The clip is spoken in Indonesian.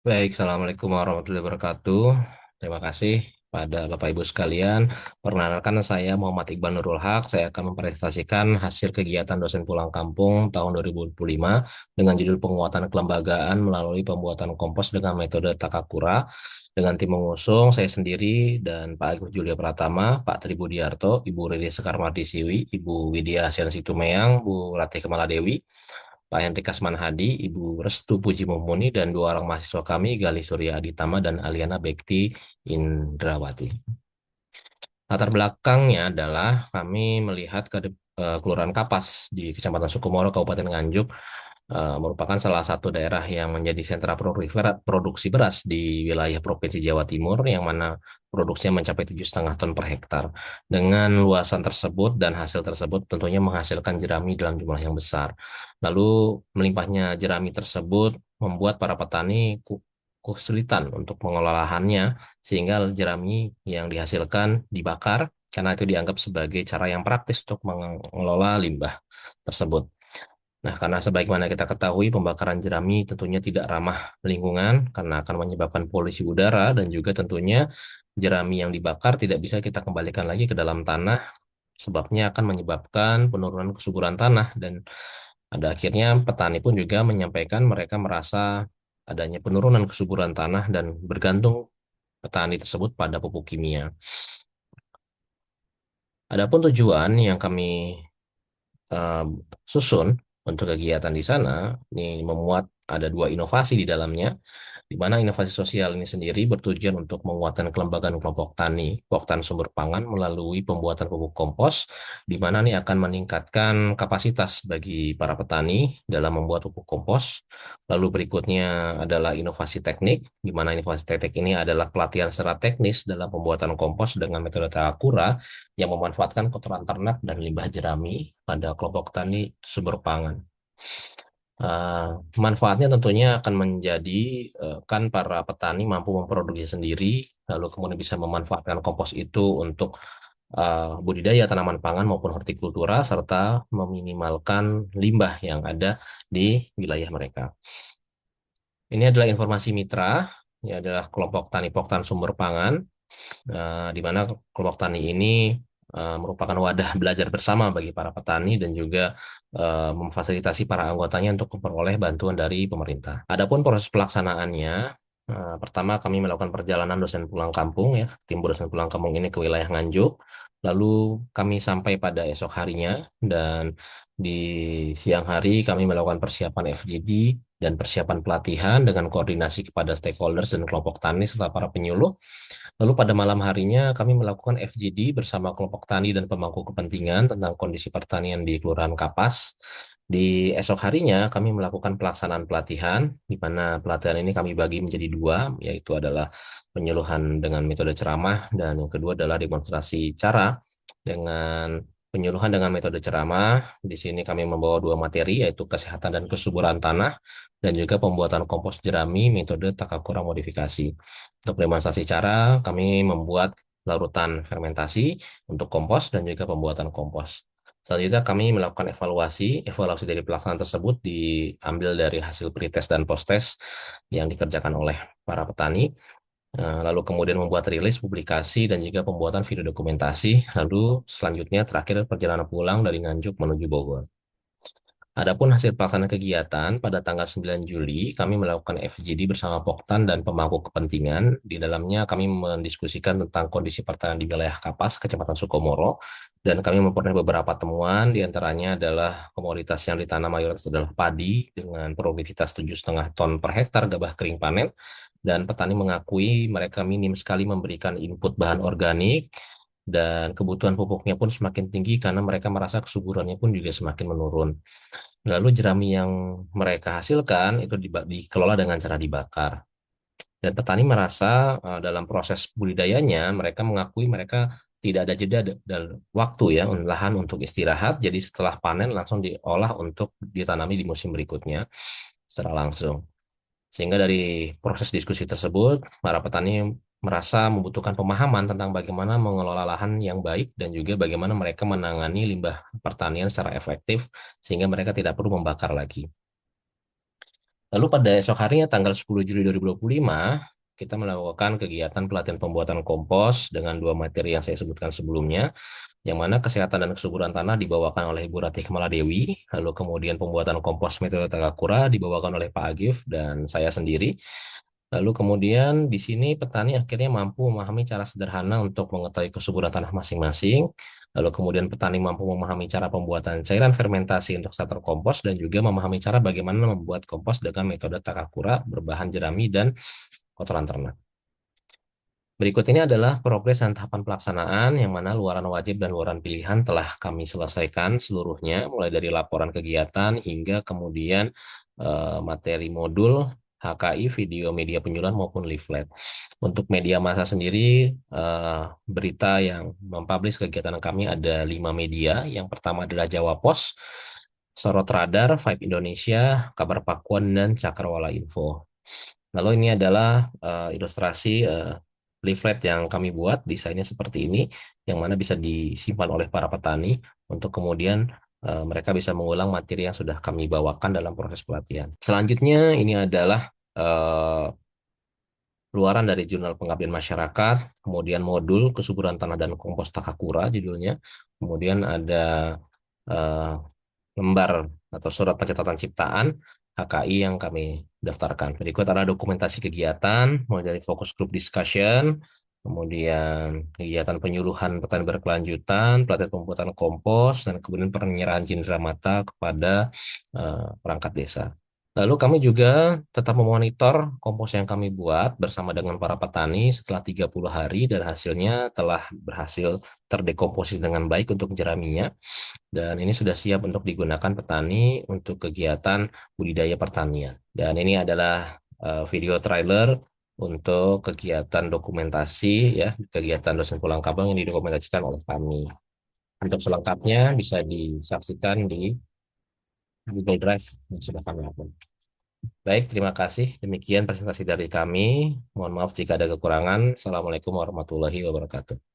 Baik, Assalamualaikum warahmatullahi wabarakatuh. Terima kasih pada Bapak Ibu sekalian. Perkenalkan saya Muhammad Iqbal Nurul Haq. Saya akan mempresentasikan hasil kegiatan dosen pulang kampung tahun 2025 dengan judul penguatan kelembagaan melalui pembuatan kompos dengan metode Takakura. Dengan tim mengusung saya sendiri dan Pak Agus Julia Pratama, Pak Tri Budiarto, Ibu Riri Sekarmardi Siwi, Ibu Widya Siansi Tumeyang, Bu Ratih Kemaladewi, Pak Henry Kasman Hadi, Ibu Restu Puji Mumpuni, dan dua orang mahasiswa kami, Gali Surya Aditama dan Aliana Bekti Indrawati. Latar belakangnya adalah kami melihat Kelurahan Kapas di Kecamatan Sukomoro, Kabupaten Nganjuk, merupakan salah satu daerah yang menjadi sentra produksi beras di wilayah Provinsi Jawa Timur, yang mana produksinya mencapai 7,5 ton per hektar. Dengan luasan tersebut dan hasil tersebut tentunya menghasilkan jerami dalam jumlah yang besar. Lalu melimpahnya jerami tersebut membuat para petani kesulitan untuk mengelola lahannya, sehingga jerami yang dihasilkan dibakar karena itu dianggap sebagai cara yang praktis untuk mengelola limbah tersebut. Nah, karena sebagaimana kita ketahui, pembakaran jerami tentunya tidak ramah lingkungan karena akan menyebabkan polusi udara, dan juga tentunya jerami yang dibakar tidak bisa kita kembalikan lagi ke dalam tanah, sebabnya akan menyebabkan penurunan kesuburan tanah, dan pada akhirnya petani pun juga menyampaikan mereka merasa adanya penurunan kesuburan tanah dan bergantung petani tersebut pada pupuk kimia. Adapun tujuan yang kami eh, susun untuk kegiatan di sana, ini memuat ada dua inovasi di dalamnya, di mana inovasi sosial ini sendiri bertujuan untuk menguatkan kelembagaan kelompok tani, kelompok sumber pangan melalui pembuatan pupuk kompos, di mana ini akan meningkatkan kapasitas bagi para petani dalam membuat pupuk kompos. Lalu berikutnya adalah inovasi teknik, di mana inovasi teknik ini adalah pelatihan secara teknis dalam pembuatan kompos dengan metode Takakura yang memanfaatkan kotoran ternak dan limbah jerami pada kelompok tani sumber pangan. Eh, Manfaatnya tentunya akan menjadi kan para petani mampu memproduksi sendiri, lalu kemudian bisa memanfaatkan kompos itu untuk budidaya tanaman pangan maupun hortikultura, serta meminimalkan limbah yang ada di wilayah mereka. Ini adalah informasi mitra, ini adalah kelompok tani Poktan Sumber Pangan, di mana kelompok tani ini merupakan wadah belajar bersama bagi para petani dan juga memfasilitasi para anggotanya untuk memperoleh bantuan dari pemerintah. Adapun proses pelaksanaannya, pertama kami melakukan perjalanan dosen pulang kampung, ya, tim dosen pulang kampung ini ke wilayah Nganjuk. Lalu kami sampai pada esok harinya, dan di siang hari kami melakukan persiapan FGD dan persiapan pelatihan dengan koordinasi kepada stakeholders dan kelompok tani serta para penyuluh. Lalu pada malam harinya kami melakukan FGD bersama kelompok tani dan pemangku kepentingan tentang kondisi pertanian di Kelurahan Kapas. Di esok harinya kami melakukan pelaksanaan pelatihan, di mana pelatihan ini kami bagi menjadi dua, yaitu adalah penyuluhan dengan metode ceramah, dan yang kedua adalah demonstrasi cara dengan penyuluhan dengan metode ceramah. Di sini kami membawa dua materi, yaitu kesehatan dan kesuburan tanah, dan juga pembuatan kompos jerami metode Takakura modifikasi. Untuk demonstrasi cara, kami membuat larutan fermentasi untuk kompos dan juga pembuatan kompos. Selanjutnya kami melakukan evaluasi. Evaluasi dari pelaksanaan tersebut diambil dari hasil pretest dan posttest yang dikerjakan oleh para petani. Lalu kemudian membuat rilis, publikasi, dan juga pembuatan video dokumentasi. Lalu selanjutnya terakhir perjalanan pulang dari Nganjuk menuju Bogor. Adapun hasil pelaksanaan kegiatan pada tanggal 9 Juli, kami melakukan FGD bersama Poktan dan pemangku kepentingan. Di dalamnya kami mendiskusikan tentang kondisi pertanian di wilayah Kapas, Kecamatan Sukomoro, dan kami memperoleh beberapa temuan, di antaranya adalah komoditas yang ditanam mayoritas adalah padi dengan produktivitas 7,5 ton per hektar gabah kering panen, dan petani mengakui mereka minim sekali memberikan input bahan organik, dan kebutuhan pupuknya pun semakin tinggi karena mereka merasa kesuburannya pun juga semakin menurun. Lalu jerami yang mereka hasilkan itu dikelola dengan cara dibakar. Dan petani merasa dalam proses budidayanya mereka mengakui mereka tidak ada jeda dan waktu, ya, lahan untuk istirahat. Jadi setelah panen langsung diolah untuk ditanami di musim berikutnya secara langsung. Sehingga dari proses diskusi tersebut, para petani merasa membutuhkan pemahaman tentang bagaimana mengelola lahan yang baik dan juga bagaimana mereka menangani limbah pertanian secara efektif, sehingga mereka tidak perlu membakar lagi. Lalu pada esok harinya tanggal 10 Juli 2025, kita melakukan kegiatan pelatihan pembuatan kompos dengan dua materi yang saya sebutkan sebelumnya, yang mana kesehatan dan kesuburan tanah dibawakan oleh Ibu Ratih Kemaladewi, lalu kemudian pembuatan kompos metode Takakura dibawakan oleh Pak Agif dan saya sendiri. Lalu kemudian di sini petani akhirnya mampu memahami cara sederhana untuk mengetahui kesuburan tanah masing-masing. Lalu kemudian petani mampu memahami cara pembuatan cairan fermentasi untuk starter kompos dan juga memahami cara bagaimana membuat kompos dengan metode Takakura berbahan jerami dan kotoran ternak. Berikut ini adalah progres dan tahapan pelaksanaan yang mana luaran wajib dan luaran pilihan telah kami selesaikan seluruhnya, mulai dari laporan kegiatan hingga kemudian materi modul, HKI, video media penyuluhan maupun leaflet. Untuk media massa sendiri, berita yang mempublish kegiatan kami ada 5 media. Yang pertama adalah Jawa Pos, Sorot Radar, Vibe Indonesia, Kabar Pakuan, dan Cakrawala Info. Lalu ini adalah ilustrasi leaflet yang kami buat, desainnya seperti ini, yang mana bisa disimpan oleh para petani untuk kemudian mereka bisa mengulang materi yang sudah kami bawakan dalam proses pelatihan. Selanjutnya ini adalah luaran dari Jurnal Pengabdian Masyarakat, kemudian modul Kesuburan Tanah dan Kompos Takakura judulnya, kemudian ada eh, lembar atau surat pencatatan ciptaan HKI yang kami daftarkan. Berikut adalah dokumentasi kegiatan, mulai dari fokus group discussion, kemudian kegiatan penyuluhan petani berkelanjutan, pelatihan pembuatan kompos, dan kemudian penyerahan cindera mata kepada perangkat desa. Lalu kami juga tetap memonitor kompos yang kami buat bersama dengan para petani setelah 30 hari dan hasilnya telah berhasil terdekomposisi dengan baik untuk jeraminya. Dan ini sudah siap untuk digunakan petani untuk kegiatan budidaya pertanian. Dan ini adalah video trailer untuk kegiatan dokumentasi ya, kegiatan dosen pulang kampung yang didokumentasikan oleh kami. Untuk selengkapnya bisa disaksikan di Google Drive yang sudah kami upload. Baik, terima kasih. Demikian presentasi dari kami. Mohon maaf jika ada kekurangan. Assalamualaikum warahmatullahi wabarakatuh.